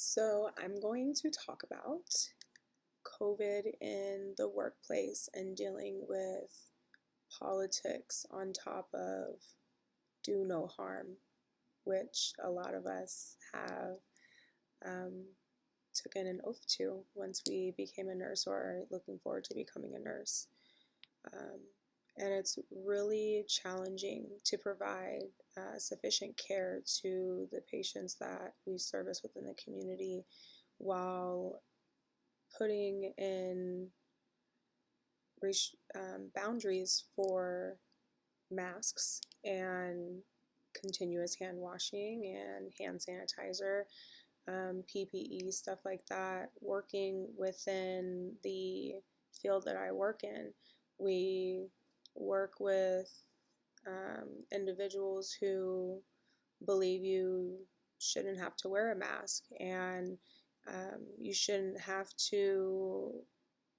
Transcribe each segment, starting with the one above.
So, I'm going to talk about COVID in the workplace and dealing with politics on top of do no harm, which a lot of us have um, taken an oath to once we became a nurse or are looking forward to becoming a nurse. Um, and it's really challenging to provide sufficient care to the patients that we service within the community while putting in boundaries for masks and continuous hand washing and hand sanitizer, PPE, stuff like that. Working within the field that I work in, we work with individuals who believe you shouldn't have to wear a mask and you shouldn't have to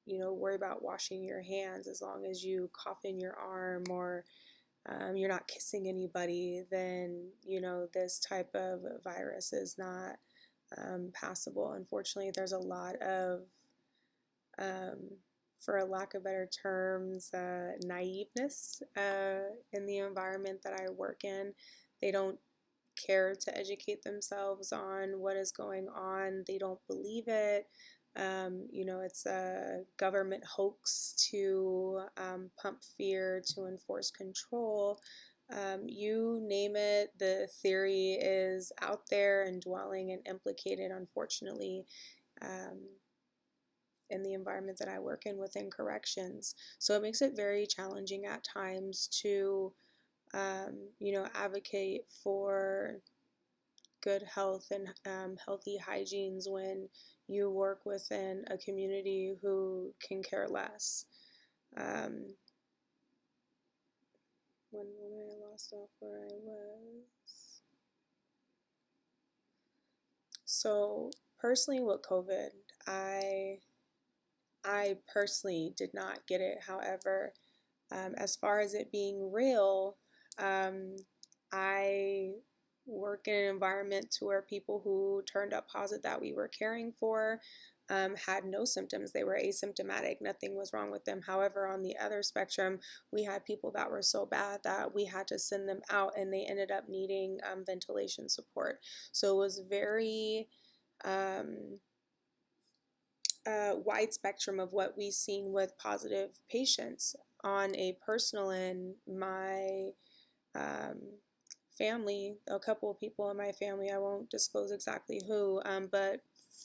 worry about washing your hands as long as you cough in your arm or you're not kissing anybody, then, this type of virus is not passable. Unfortunately, there's a lot of, um, for a lack of better terms, naiveness in the environment that I work in. They don't care to educate themselves on what is going on. They don't believe it. It's a government hoax to pump fear, to enforce control. You name it, the theory is out there and dwelling and implicated, unfortunately, um, in the environment that I work in within corrections. So it makes it very challenging at times to, advocate for good health and healthy hygienes when you work within a community who can care less. Um, one moment, I lost off where I was. So personally, with COVID, I I personally did not get it. However, as far as it being real, um, I work in an environment to where people who turned up positive that we were caring for had no symptoms. They were asymptomatic. Nothing was wrong with them. However, on the other spectrum, we had people that were so bad that we had to send them out and they ended up needing ventilation support. So it was very um, wide spectrum of what we've seen with positive patients. On a personal end, my um, family, a couple of people in my family, I won't disclose exactly who, but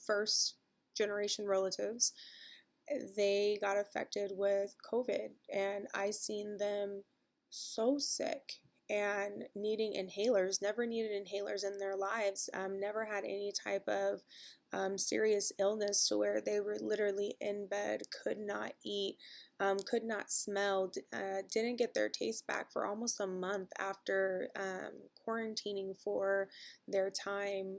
first generation relatives, they got affected with COVID, and I seen them so sick and needing inhalers, never needed inhalers in their lives, never had any type of serious illness to where they were literally in bed, could not eat, could not smell, didn't get their taste back for almost a month after quarantining for their time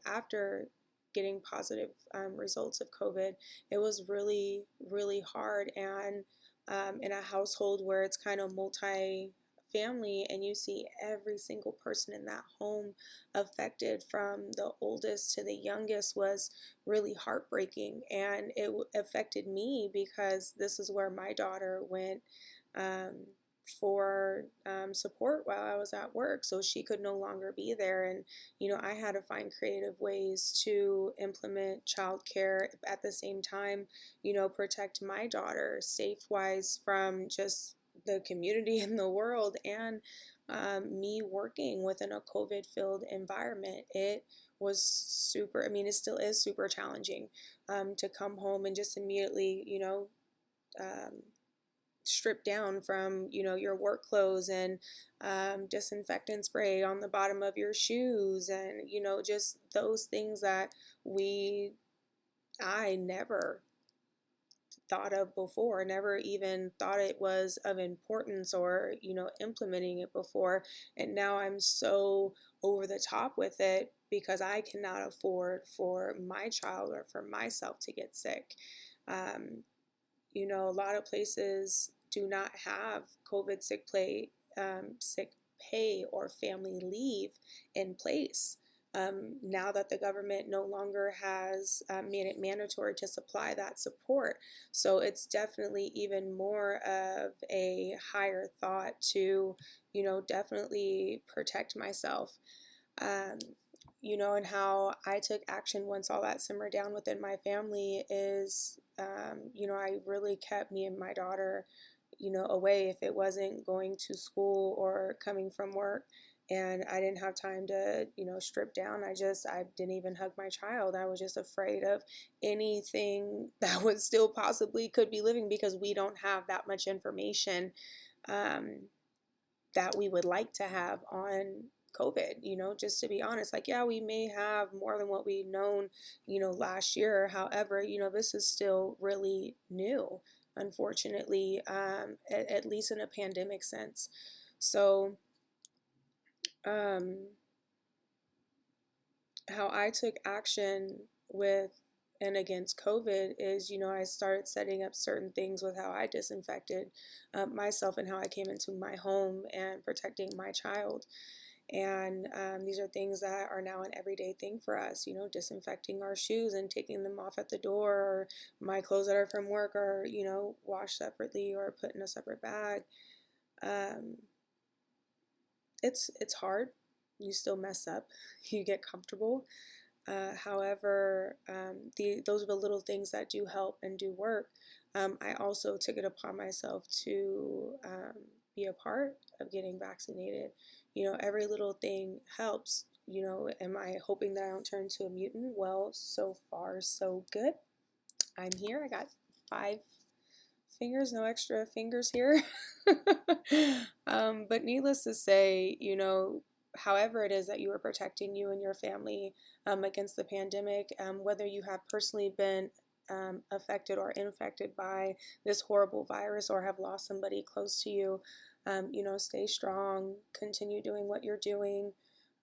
after getting positive results of COVID. It was really, really hard. And in a household where it's kind of multi family and you see every single person in that home affected from the oldest to the youngest was really heartbreaking. And it affected me because this is where my daughter went um, for support while I was at work. So she could no longer be there. And, I had to find creative ways to implement childcare at the same time, protect my daughter safe wise from just the community in the world and me working within a COVID filled environment. It was super, I mean, it still is super challenging to come home and just immediately, um, stripped down from your work clothes and disinfectant spray on the bottom of your shoes and just those things that we I never thought of before, never even thought it was of importance or implementing it before. And now I'm so over the top with it because I cannot afford for my child or for myself to get sick. um, a lot of places do not have COVID sick pay or family leave in place. now that the government no longer has made it mandatory to supply that support. So it's definitely even more of a higher thought to, definitely protect myself. Um, and how I took action once all that simmered down within my family is, I really kept me and my daughter, away if it wasn't going to school or coming from work. And I didn't have time to, strip down. I didn't even hug my child. I was just afraid of anything that would still possibly could be living because we don't have that much information um, that we would like to have on COVID, just to be honest. Like, yeah, we may have more than what we known, last year. However, this is still really new, unfortunately, at least in a pandemic sense. So, um, how I took action with and against COVID is, I started setting up certain things with how I disinfected myself and how I came into my home and protecting my child. And these are things that are now an everyday thing for us, disinfecting our shoes and taking them off at the door, or my clothes that are from work are, washed separately or put in a separate bag. Um, it's hard. You still mess up. You get comfortable. However, those are the little things that do help and do work. I also took it upon myself to be a part of getting vaccinated. Every little thing helps. Am I hoping that I don't turn into a mutant? Well, so far, so good. I'm here. I got 5 fingers, no extra fingers here. But needless to say, however it is that you are protecting you and your family against the pandemic, whether you have personally been affected or infected by this horrible virus or have lost somebody close to you, stay strong, continue doing what you're doing.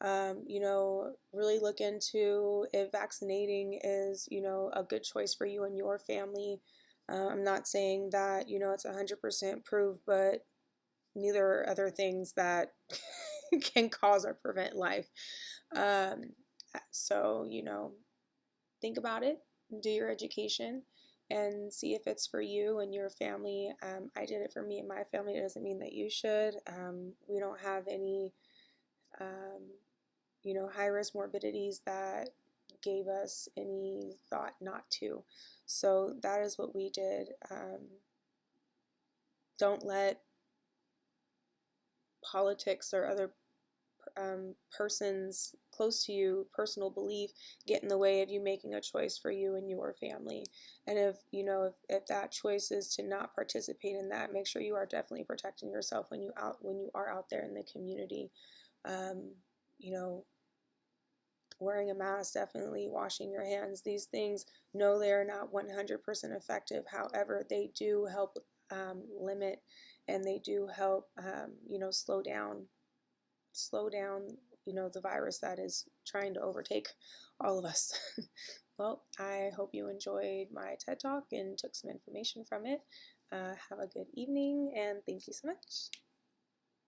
Really look into if vaccinating is, a good choice for you and your family. I'm not saying that, it's 100% proved, but neither are other things that can cause or prevent life. Um, so, think about it, do your education, and see if it's for you and your family. I did it for me and my family. It doesn't mean that you should. We don't have any, um, high risk morbidities that gave us any thought not to. So that is what we did. Don't let politics or other persons close to you, personal belief, get in the way of you making a choice for you and your family. And if that choice is to not participate in that, make sure you are definitely protecting yourself when you are out there in the community. Um, you know, Wearing a mask, definitely washing your hands. These things, no, they are not 100% effective. However, they do help limit, and they do help, slow down, the virus that is trying to overtake all of us. Well, I hope you enjoyed my TED Talk and took some information from it. Have a good evening, and thank you so much.